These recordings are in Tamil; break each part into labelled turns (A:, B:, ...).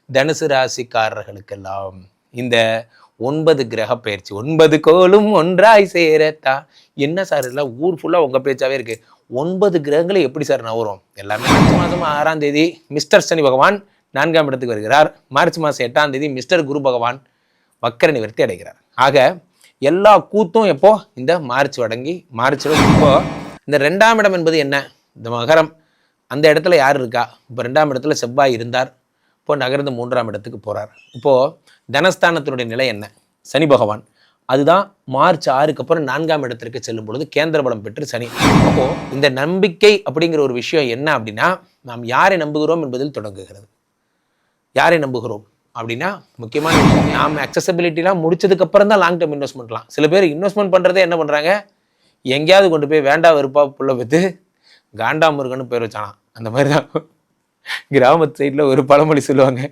A: தனுசு ராசிக்காரர்களுக்கெல்லாம் இந்த 9 கிரக பயிற்சி 9 கோளும் ஒன்றாய் சேரத்தா. என்ன சார் இதெல்லாம் ஊர் ஃபுல்லாக உங்கள் பேச்சாவே இருக்கு. 9 கிரகங்களை எப்படி சார் நவரும்? எல்லாமே மார்ச் மாதம் 6ஆம் தேதி மிஸ்டர் சனி பகவான் 4ஆம் இடத்துக்கு வருகிறார். மார்ச் மாதம் 8ஆம் தேதி மிஸ்டர் குரு பகவான் வக்கர நிவர்த்தி அடைகிறார். ஆக எல்லா கூத்தும் எப்போ இந்த மார்ச் அடங்கி மார்ச்சில் இப்போ இந்த 2ஆம் இடம் என்பது என்ன? இந்த மகரம். அந்த இடத்துல யார் இருக்கா? இப்போ 2ஆம் இடத்துல செவ்வாய் இருந்தார். இப்போ நகர்ந்து 3ஆம் இடத்துக்கு போகிறார். இப்போது தனஸ்தானத்தினுடைய நிலை என்ன? சனி பகவான். அதுதான் மார்ச் 6க்கு அப்புறம் 4ஆம் இடத்திற்கு செல்லும் பொழுது கேந்திர பலம் பெற்று சனி. அப்போது இந்த நம்பிக்கை அப்படிங்கிற ஒரு விஷயம் என்ன அப்படின்னா, நாம் யாரை நம்புகிறோம் என்பதில் தொடங்குகிறது. யாரை நம்புகிறோம் அப்படின்னா முக்கியமான விஷயம், நாம் அக்சசபிலிட்டிலாம் முடிச்சதுக்கப்புறம் தான் லாங் டேர்ம் இன்வெஸ்ட்மெண்ட்லாம். சில பேர் இன்வெஸ்ட்மெண்ட் பண்ணுறதே என்ன பண்ணுறாங்க, எங்கேயாவது கொண்டு போய் வேண்டா வெறுப்பா புள்ள பெற்று காண்டாமுருகன்னு பேர் வச்சானா. அந்த மாதிரி தான் கிராமத்து சைடில் ஒரு பழமொழி சொல்லுவாங்க,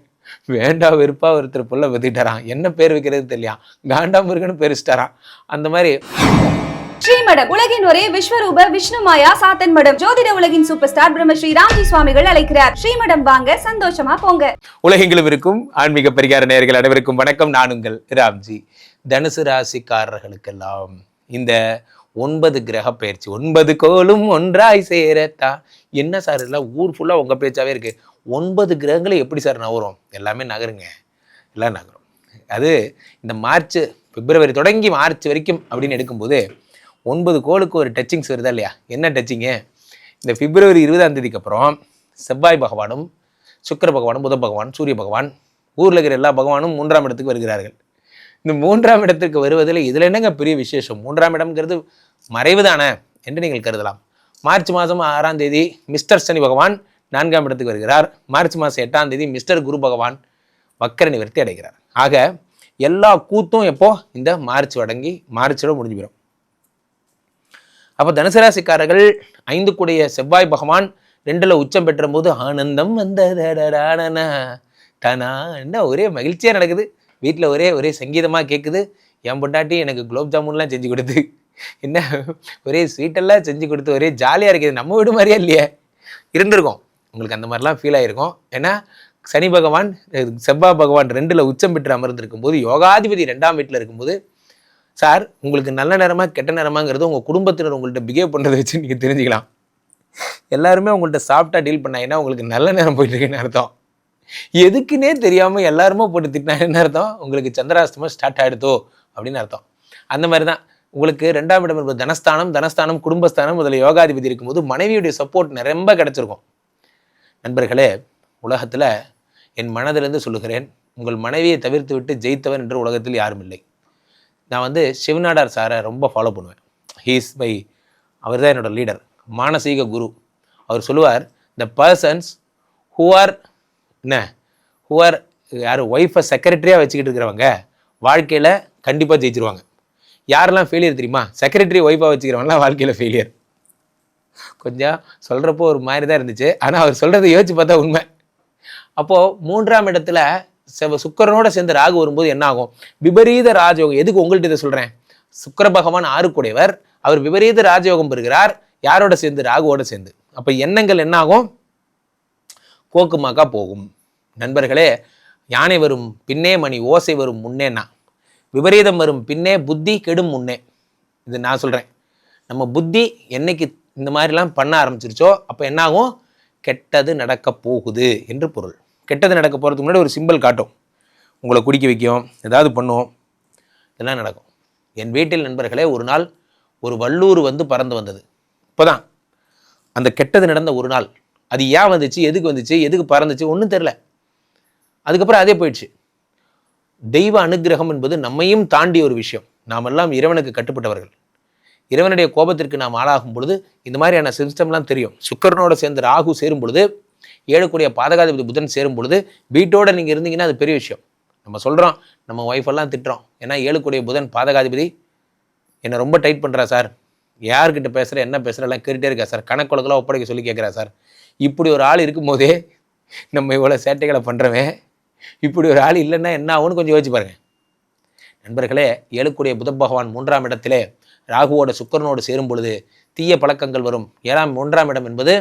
A: வேண்டா வெறுப்பா ஒருத்தர் புள்ள பெற்றுட்டாரான், என்ன பேர் வைக்கிறது தெரியல, காண்டாமுருகன்னு பேர் வச்சுட்டாரான். அந்த மாதிரி
B: ஸ்ரீமடம் உலகின் ஒரே விஸ்வரூப விஷ்ணு மாயா சாத்தன் மடம். ஜோதிட உலகின் சூப்பர் ஸ்டார் பிரம்மஸ்ரீ ராம்ஜி சுவாமிகள் அழைக்கிறார். ஸ்ரீமடம் வாங்க, சந்தோஷமா போங்க.
A: உலகெங்கிலும் இருக்கும் ஆன்மீக பரிகார நேயர்கள் அனைவருக்கும் வணக்கம். நான் உங்கள் ராம்ஜி. தனுசு ராசிக்காரர்களுக்கெல்லாம் இந்த 9 கிரக பயிற்சி 9 கோளும் ஒன்றாய் சேரத்தா. என்ன சார் இதெல்லாம் ஊர் ஃபுல்லாக உங்கள் பேச்சாவே இருக்கு. 9 கிரகங்களை எப்படி சார் நவரும்? எல்லாமே நகருங்க, எல்லாம் நகரும். அது இந்த மார்ச் பிப்ரவரி தொடங்கி மார்ச் வரைக்கும் அப்படின்னு எடுக்கும்போது 9 கோளுக்கு ஒரு டச்சிங்ஸ் வருதா இல்லையா? என்ன டச்சிங்கு? இந்த பிப்ரவரி 20ஆம் தேதிக்கு அப்புறம் செவ்வாய் பகவானும் சுக்கிர பகவானும் புத பகவான் சூரிய பகவான் ஊரில் இருக்கிற எல்லா பகவானும் 3ஆம் இடத்துக்கு வருகிறார்கள். இந்த 3ஆம் இடத்திற்கு வருவதில் இதில் என்னங்க பெரிய விசேஷம்? 3ஆம் இடம்ங்கிறது மறைவு தானே என்று நீங்கள் கருதலாம். மார்ச் மாதம் 6ஆம் தேதி மிஸ்டர் சனி பகவான் 4ஆம் இடத்துக்கு வருகிறார். மார்ச் மாதம் 8ஆம் தேதி மிஸ்டர் குரு பகவான் வக்கர நிவர்த்தி அடைகிறார். ஆக எல்லா கூத்தும் எப்போ இந்த மார்ச் அடங்கி மார்ச்சோட முடிஞ்சு போயிடும். அப்போ தனுசு ராசிக்காரர்கள் 5 கூடிய செவ்வாய் பகவான் 2ல் உச்சம் பெற்ற போது ஆனந்தம் வந்தடா என்ன ஒரே மகிழ்ச்சியாக நடக்குது. வீட்டில் ஒரே சங்கீதமாக கேட்குது. என் பொண்டாட்டி எனக்கு குலோப் ஜாமுன்லாம் செஞ்சு கொடுத்து, என்ன ஒரே ஸ்வீட்டெல்லாம் செஞ்சு கொடுத்து ஒரே ஜாலியாக இருக்குது. நம்ம வீடு மாதிரியே இல்லையே இருந்திருக்கோம். உங்களுக்கு அந்த மாதிரிலாம் ஃபீல் ஆகிருக்கும். ஏன்னா சனி பகவான் செவ்வாய் பகவான் 2ல் உச்சம் பெற்று அமர்ந்திருக்கும் போது யோகாதிபதி 2ஆம் வீட்டில் இருக்கும்போது, சார் உங்களுக்கு நல்ல நேரமா கெட்ட நேரமாங்கிறது உங்கள் குடும்பத்தினர் உங்கள்கிட்ட பிஹேவ் பண்ணுறதை வச்சு நீங்கள் தெரிஞ்சுக்கலாம். எல்லாருமே உங்கள்கிட்ட சாஃப்டாக டீல் பண்ணாங்கன்னா உங்களுக்கு நல்ல நேரம் போயிட்டு இருக்குன்னு அர்த்தம். எதுக்குன்னே தெரியாமல் எல்லாருமே போட்டு திட்டினா என்ன அர்த்தம்? உங்களுக்கு சந்திராஷ்டமம் ஸ்டார்ட் ஆகிடுதோ அப்படின்னு அர்த்தம். அந்த மாதிரி தான் உங்களுக்கு 2ஆம் இடம் என்பது தனஸ்தானம் குடும்பஸ்தானம் முதல்ல யோகாதிபதி இருக்கும்போது மனைவியுடைய சப்போர்ட் ரொம்ப கிடச்சிருக்கும். நண்பர்களே, உலகத்தில் என் மனதிலிருந்து சொல்லுகிறேன், உங்கள் மனைவியை தவிர்த்து விட்டு ஜெயித்தவன் என்று உலகத்தில் யாரும் இல்லை. நான் சிவநாடார் சாரை ரொம்ப ஃபாலோ பண்ணுவேன். அவர் தான் என்னோடய லீடர், மானசீக குரு. அவர் சொல்லுவார், த பர்சன்ஸ் ஹூ ஆர் யார் ஒய்ஃபை செக்ரட்டரியாக வச்சுக்கிட்டு இருக்கிறவங்க வாழ்க்கையில் கண்டிப்பாக ஜெயிச்சிருவாங்க. யாரெல்லாம் ஃபெயிலியர் தெரியுமா? செக்ரட்டரி ஒய்ஃபாக வச்சுக்கிறவங்களாம் வாழ்க்கையில் ஃபெயிலியர். கொஞ்சம் சொல்கிறப்போ ஒரு மாதிரி தான் இருந்துச்சு, ஆனால் அவர் சொல்கிறத யோசிச்சு பார்த்தா உண்மை. அப்போது 3ஆம் இடத்துல சுக்கரனோட சேர்ந்து ராகு வரும்போது என்ன ஆகும்? விபரீத ராஜயோகம். எதுக்கு உங்கள்கிட்ட இதை சொல்றேன்? சுக்கிர பகவான் 6 கூடையவர், அவர் விபரீத ராஜயோகம் பெறுகிறார். யாரோட சேர்ந்து? ராகுவோட சேர்ந்து. அப்ப எண்ணங்கள் என்ன ஆகும்? கோக்குமாக்கா போகும். நண்பர்களே, யானை வரும் பின்னே மணி ஓசை வரும் முன்னேன்னா, விபரீதம் வரும் பின்னே புத்தி கெடும் முன்னே. இது நான் சொல்றேன். நம்ம புத்தி என்னைக்கு இந்த மாதிரிலாம் பண்ண ஆரம்பிச்சிருச்சோ அப்போ என்ன ஆகும்? கெட்டது நடக்க போகுது என்று பொருள். கெட்டது நடக்க போகிறதுக்கு முன்னாடி ஒரு சிம்பிள் காட்டும், உங்களை குடிக்க வைக்கும், ஏதாவது பண்ணும், இதெல்லாம் நடக்கும். என் வீட்டில் நண்பர்களே ஒரு நாள் ஒரு வல்லூர் பறந்து வந்தது. இப்போ தான் அந்த கெட்டது நடந்த ஒரு நாள். அது ஏன் வந்துச்சு, எதுக்கு வந்துச்சு, எதுக்கு பறந்துச்சு ஒன்றும் தெரில. அதுக்கப்புறம் அதே போயிடுச்சு. தெய்வ அனுகிரகம் என்பது நம்மையும் தாண்டிய ஒரு விஷயம். நாம் எல்லாம் இறைவனுக்கு கட்டுப்பட்டவர்கள். இறைவனுடைய கோபத்திற்கு நாம் ஆளாகும் பொழுது இந்த மாதிரியான சிஸ்டம்லாம் தெரியும். சுக்கரனோட சேர்ந்து ராகு சேரும் பொழுது, 7 கூடிய பாதகாதிபதி புதன் சேரும் பொழுது வீட்டோடு நீங்கள் இருந்தீங்கன்னா அது பெரிய விஷயம். நம்ம சொல்கிறோம், நம்ம ஒய்ஃபெல்லாம் திட்டுறோம், ஏன்னா 7 கூடிய புதன் பாதகாதிபதி என்னை ரொம்ப டைட் பண்ணுறா சார், யார்கிட்ட பேசுகிற என்ன பேசுகிற எல்லாம் கேட்டுகிட்டே இருக்கா சார், கணக்குலக்கெல்லாம் ஒப்படைக்க சொல்லி கேட்குறா சார். இப்படி ஒரு ஆள் இருக்கும்போதே நம்ம இவ்வளோ சேட்டைகளை பண்ணுறவன், இப்படி ஒரு ஆள் இல்லைன்னா என்ன ஆகும்னு கொஞ்சம் யோசிச்சு பாருங்கள். நண்பர்களே, 7 கூடிய புத பகவான் 3ஆம் இடத்திலே ராகுவோட சுக்கரனோடு சேரும் பொழுது தீய பழக்கங்கள் வரும். 1ஆம் இடம் என்பது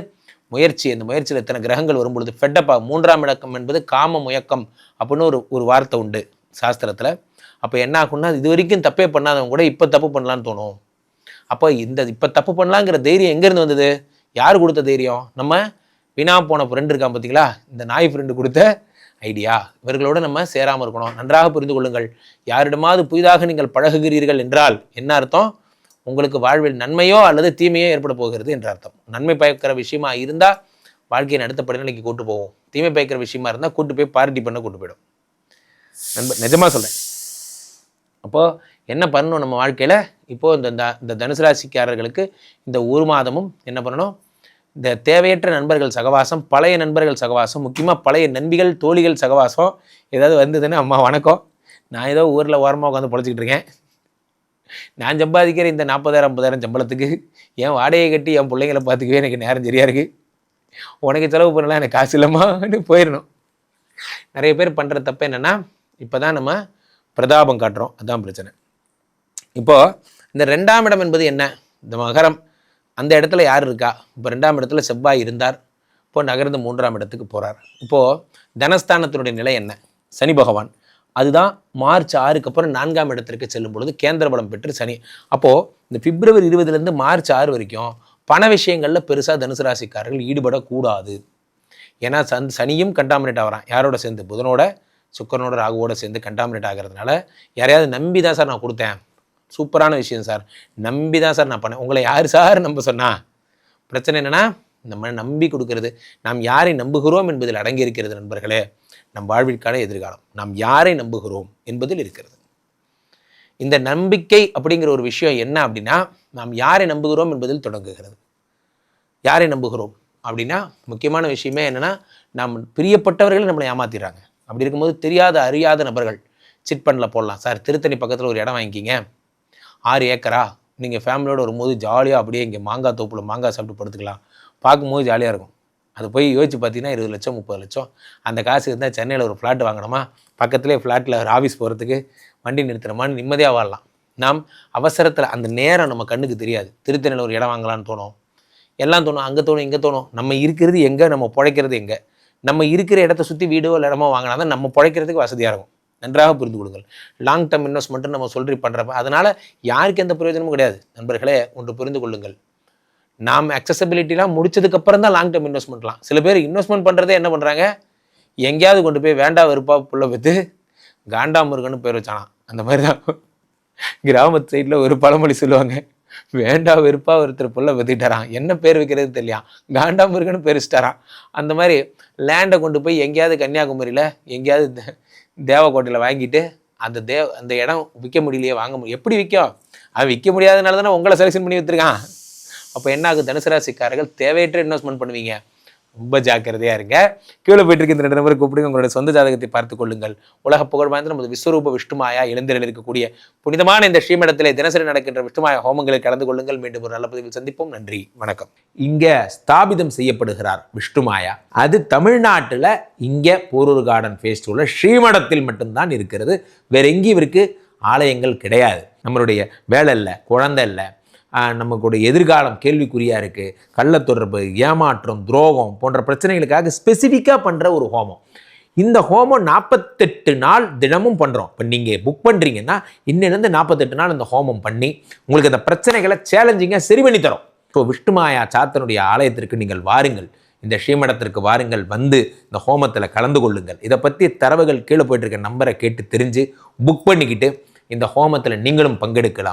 A: முயற்சி, அந்த முயற்சியில் இத்தனை கிரகங்கள் வரும்பொழுது ஃபெட்டப்பா 3ஆம் இடம் என்பது காம முயக்கம் அப்படின்னு ஒரு வார்த்தை உண்டு சாஸ்திரத்தில். அப்போ என்ன ஆகும்னா, இது வரைக்கும் தப்பே பண்ணாதவங்க கூட இப்போ தப்பு பண்ணலான்னு தோணும். அப்போ இப்போ தப்பு பண்ணலாங்கிற தைரியம் எங்கேருந்து வந்தது? யார் கொடுத்த தைரியம்? நம்ம வீணா போன ஃப்ரெண்டு இருக்கான் பார்த்தீங்களா, இந்த நாய் ஃப்ரெண்டு கொடுத்த ஐடியா. இவர்களோடு நம்ம சேராமல் இருக்கணும். நன்றாக புரிந்து கொள்ளுங்கள். யாரிடமாவது புதிதாக நீங்கள் பழகுகிறீர்கள் என்றால் என்ன அர்த்தம்? உங்களுக்கு வாழ்வில் நன்மையோ அல்லது தீமையோ ஏற்பட போகிறது என்ற அர்த்தம். நன்மை பயக்கிற விஷயமா இருந்தால் வாழ்க்கையின் அடுத்த படிநிலைக்கு கூட்டு போவோம். தீமை பயக்கிற விஷயமா இருந்தால் கூட்டு போய் பார்ட்டி பண்ண கூட்டு போயிடும். நிஜமாக சொல்கிறேன். அப்போது என்ன பண்ணணும் நம்ம வாழ்க்கையில்? இப்போது இந்த தனுசு ராசிக்காரர்களுக்கு இந்த ஒரு மாதமும் என்ன பண்ணணும்? இந்த தேவையற்ற நண்பர்கள் சகவாசம், பழைய நண்பர்கள் சகவாசம், முக்கியமாக பழைய நண்பிகள் தோழிகள் சகவாசம் ஏதாவது வந்ததுன்னா, அம்மா வணக்கம், நான் ஏதோ ஊரில் ஓரமாக உட்காந்து பொழைச்சிக்கிட்டு இருக்கேன், நான் சம்பாதிக்கிற இந்த 40,000 50,000 சம்பளத்துக்கு என் வாடகையை கட்டி என் பிள்ளைங்களை பார்த்துக்கவே எனக்கு நேரம் சரியாக இருக்குது, உனக்கு செலவு பண்ணலாம் எனக்கு காசு இல்லைம்மான்னு போயிடணும். நிறைய பேர் பண்ணுற தப்பு என்னென்னா, இப்போ தான் நம்ம பிரதாபம் காட்டுறோம், அதுதான் பிரச்சனை. இப்போது இந்த 2ஆம் இடம் என்பது என்ன? இந்த மகரம், அந்த இடத்துல யார் இருக்கா? இப்போ 2ஆம் இடத்துல செவ்வாய் இருந்தார், இப்போது நகர்ந்து 3ஆம் இடத்துக்கு போகிறார். இப்போது தனஸ்தானத்தினுடைய நிலை என்ன? சனி பகவான், அதுதான் மார்ச் 6க்கு அப்புறம் 4ஆம் இடத்திற்கு செல்லும் பொழுது கேந்திர பலம் பெற்று சனி. அப்போது இந்த பிப்ரவரி 20லேருந்து மார்ச் 6 வரைக்கும் பண விஷயங்களில் பெருசாக தனுசு ராசிக்காரர்கள் ஈடுபடக்கூடாது. ஏன்னா சனியும் கண்டாமினேட் ஆகிறான். யாரோட சேர்ந்து? புதனோட, சுக்கரனோட, ராகுவோட சேர்ந்து கண்டாமினேட் ஆகிறதுனால யாரையாவது நம்பி தான் சார் நான் கொடுத்தேன், சூப்பரான விஷயம் சார், நம்பி தான் சார் நான் பண்ணேன், உங்களை யார் சார் நம்ப சொன்னா? பிரச்சனை என்னென்னா, நம்ம நம்பி கொடுக்கறது. நாம் யாரை நம்புகிறோம் என்பதில் அடங்கி இருக்கிறது நண்பர்களே. நம் வாழ்விற்கான எதிர்காலம் நாம் யாரை நம்புகிறோம் என்பதில் இருக்கிறது. இந்த நம்பிக்கை அப்படிங்கிற ஒரு விஷயம் என்ன அப்படின்னா, நாம் யாரை நம்புகிறோம் என்பதில் தொடங்குகிறது. யாரை நம்புகிறோம் அப்படின்னா முக்கியமான விஷயமே என்னென்னா, நாம் பிரியப்பட்டவர்கள் நம்மளை ஏமாத்திடுறாங்க. அப்படி இருக்கும்போது தெரியாத அறியாத நபர்கள் சிட் ஃபண்டில் போடலாம். சார் திருத்தணி பக்கத்தில் ஒரு இடம் வாங்கிக்கிங்க, 6 ஏக்கரா, நீங்கள் ஃபேமிலியோடு வரும்போது ஜாலியாக அப்படியே இங்கே மாங்காய் தோப்பில் மாங்காய் சாப்பிட்டு படுத்துக்கலாம், பார்க்கும்போது ஜாலியாக இருக்கும். அது போய் யோசிச்சு பார்த்தீங்கன்னா 20 லட்சம் 30 லட்சம். அந்த காசு இருந்தால் சென்னையில் ஒரு ஃப்ளாட் வாங்கணுமா, பக்கத்துலேயே ஃப்ளாட்டில் ஒரு ஆஃபீஸ் போகிறதுக்கு வண்டி நிறுத்துறமான்னு நிம்மதியாக வாழலாம். நாம் அவசரத்தில் அந்த நேரம் நம்ம கண்ணுக்கு தெரியாது. திருத்தணியில் ஒரு இடம் வாங்கலான்னு தோணும், எல்லாம் தோணும், அங்கே தோணும், இங்கே தோணும். நம்ம இருக்கிறது எங்கே, நம்ம பிழைக்கிறது எங்கே? நம்ம இருக்கிற இடத்த சுற்றி வீடோ இல்லை இடமோ வாங்கினா தான் நம்ம பிழைக்கிறதுக்கு வசதியாக இருக்கும். நன்றாக புரிந்து கொள்ளுங்கள். லாங் டேர்ம் இன்வெஸ்ட்மெண்ட்டு நம்ம சொல்லி பண்ணுறப்ப அதனால் யாருக்கு எந்த பிரயோஜனமும் கிடையாது. நண்பர்களே, ஒன்று புரிந்து கொள்ளுங்கள். நாம் அக்சசபிலிட்டிலாம் முடிச்சதுக்கப்புறம் தான் லாங் டேர்ம் இன்வெஸ்ட்மெண்ட்லாம். சில பேர் இன்வெஸ்ட்மெண்ட் பண்ணுறதே என்ன பண்ணுறாங்க, எங்கேயாவது கொண்டு போய் வேண்டா வெறுப்பா புள்ள வைத்து காண்டாமுருகன்னு பேர் வச்சானா. அந்த மாதிரி தான் கிராமத்து சைடில் ஒரு பழமொழி சொல்லுவாங்க, வேண்டா வெறுப்பா ஒருத்தர் புள்ள வைத்துட்டாரான், என்ன பேர் வைக்கிறது தெரியலையா, காண்டாமுருகன்னு பேர் வச்சுட்டாரான். அந்த மாதிரி லேண்டை கொண்டு போய் எங்கேயாவது கன்னியாகுமரியில் எங்கேயாவது தேவக்கோட்டையில் வாங்கிட்டு அந்த இடம் விற்க முடியலையே, வாங்க முடியும், எப்படி விற்கும்? அது விற்க முடியாதனால தானே உங்களை செலெக்ஷன் பண்ணி வச்சுருக்கான். அப்போ என்ன ஆகுது? தனுசு ராசிக்காரர்கள் தேவையற்ற இன்வெஸ்ட்மெண்ட் பண்ணுவீங்க. ரொம்ப ஜாக்கிரதையாக இருங்க. கீழே போயிட்டு இருக்க இந்த 2 நபரை கூப்பிடுங்க, உங்களுடைய சொந்த ஜாதகத்தை பார்த்து கொள்ளுங்கள். உலக புகழ் வாய்ந்த நமது விஸ்வரூப விஷ்ணுமாயா இளந்திரில் இருக்கக்கூடிய புனிதமான இந்த ஸ்ரீமடத்திலே தினசரி நடக்கின்ற விஷ்ணுமாயா ஹோமங்களில் கலந்து கொள்ளுங்கள். மீண்டும் ஒரு நல்ல பதிவில் சந்திப்போம். நன்றி, வணக்கம். இங்கே ஸ்தாபிதம் செய்யப்படுகிறார் விஷ்ணுமாயா. அது தமிழ்நாட்டில் இங்கே போரூர் கார்டன் ஃபேஸ் 2ல ஸ்ரீமடத்தில் மட்டும்தான் இருக்கிறது. வேற எங்கேயும் இவருக்கு ஆலயங்கள் கிடையாது. நம்மளுடைய வேலை இல்லை, குழந்தை இல்லை, நமக்குடைய எதிர்காலம் கேள்விக்குறியாக இருக்குது, கள்ள தொடர்பு, ஏமாற்றம், துரோகம் போன்ற பிரச்சனைகளுக்காக ஸ்பெசிஃபிக்காக பண்ணுற ஒரு ஹோமம். இந்த ஹோமம் 48 நாள் தினமும் பண்ணுறோம். இப்போ நீங்கள் புக் பண்ணுறீங்கன்னா இன்னிலேருந்து 48 நாள் இந்த ஹோமம் பண்ணி உங்களுக்கு அந்த பிரச்சனைகளை சேலஞ்சிங்காக சரி பண்ணி தரோம். ஸோ விஷ்ணுமாயா சாத்தனுடைய ஆலயத்திற்கு நீங்கள் வாருங்கள், இந்த ஸ்ரீமடத்திற்கு வாருங்கள், வந்து இந்த ஹோமத்தில் கலந்து கொள்ளுங்கள். இதை பற்றி தரவுகள் கீழே போயிட்டு இருக்க நம்பரை கேட்டு தெரிஞ்சு புக் பண்ணிக்கிட்டு இந்த ஹோமத்தில் நீங்களும் பங்கெடுக்கலாம்.